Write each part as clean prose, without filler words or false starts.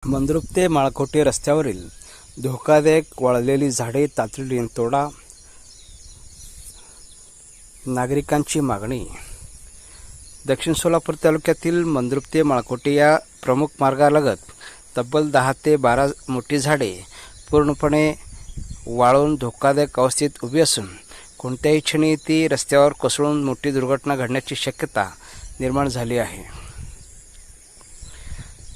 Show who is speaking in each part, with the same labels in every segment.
Speaker 1: मंद्रुप ते माळकोटे रस्त्यावरील धोकादायक वाळलेली झाडे तातडीने तोडा, नागरिकांची मागणी. दक्षिण सोलापूर तालुक्यातील मंद्रुप ते माळकोटे या प्रमुख मार्गालगत तब्बल 10 ते 12 मोठी झाडे पूर्णपणे वाळून धोकादायक अवस्थेत उभी असून कोणत्याही क्षणी ती रस्त्यावर कोसळून मोठी दुर्घटना घडण्याची शक्यता निर्माण झाली आहे.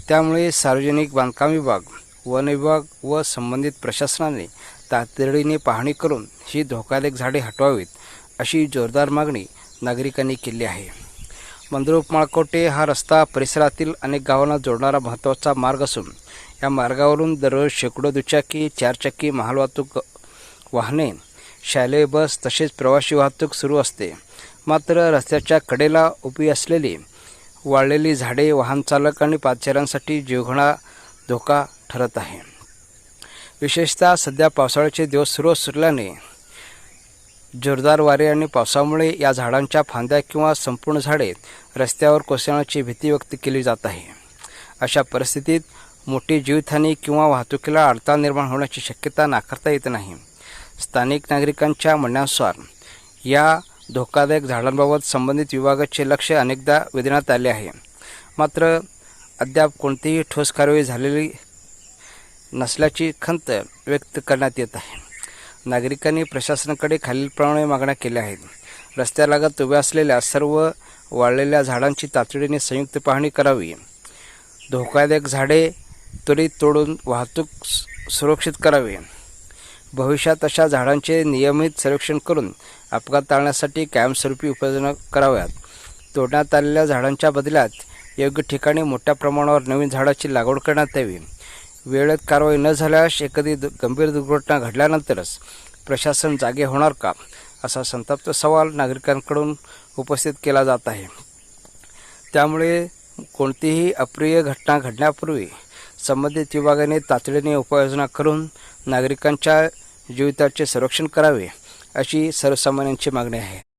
Speaker 1: त्यामुळे सार्वजनिक बांधकाम विभाग, वन विभाग व संबंधित प्रशासनाने तातडीने पाहणी करून ही धोकादायक झाडे हटवावीत अशी जोरदार मागणी नागरिकांनी केली आहे. मंद्रुप माळकोटे हा रस्ता परिसरातील अनेक गावांना जोडणारा महत्त्वाचा मार्ग असून या मार्गावरून दररोज शेकडो दुचाकी, चारचाकी, मालवाहतूक वाहने, शालेय बस तसेच प्रवासी वाहतूक सुरू असते. मात्र रस्त्याच्या कडेला उभी असलेली वाळलेली झाडे वाहन चालक आणि पादचाऱ्यांसाठी जीवघेणा धोका ठरत आहे. विशेषतः सध्या पावसाळ्याचे दिवस सुरू असल्याने जोरदार वारे आणि पावसामुळे या झाडांच्या फांद्या किंवा संपूर्ण झाडे रस्त्यावर कोसळण्याची भीती व्यक्त केली जात आहे. अशा परिस्थितीत मोठी जीवितहानी किंवा वाहतुकीला अडथळा निर्माण होण्याची शक्यता नाकारता येत नाही. स्थानिक नागरिकांच्या म्हणण्यानुसार या धोकादायक झाडांबाबत संबंधित विभागाचे लक्ष अनेकदा वेधण्यात आले आहे. मात्र अद्याप कोणतीही ठोस कारवाई झालेली नसल्याची खंत व्यक्त करण्यात येत आहे. नागरिकांनी प्रशासनाकडे खालीलप्रमाणे मागण्या केल्या आहेत. रस्त्यालगत उभ्या असलेल्या सर्व वाळलेल्या झाडांची तातडीने संयुक्त पाहणी करावी. धोकादायक झाडे त्वरित तोडून वाहतूक सुरक्षित करावी. भविष्यात अशा झाडांचे नियमित सर्वेक्षण करून अपघात टाळण्यासाठी कायमस्वरूपी उपाययोजना कराव्यात. तोडण्यात आलेल्या झाडांच्या बदल्यात योग्य ठिकाणी मोठ्या प्रमाणावर नवीन झाडाची लागवड करण्यात यावी. वेळेत कारवाई न झाल्यास एखादी गंभीर दुर्घटना घडल्यानंतरच प्रशासन जागे होणार का, असा संतप्त सवाल नागरिकांकडून उपस्थित केला जात आहे. त्यामुळे कोणतीही अप्रिय घटना घडण्यापूर्वी संबंधित विभागाने तातडीने उपाययोजना करून नागरिकांच्या जीविताचे संरक्षण करावे, अशी सर्वसामान्यांची मागणी आहे.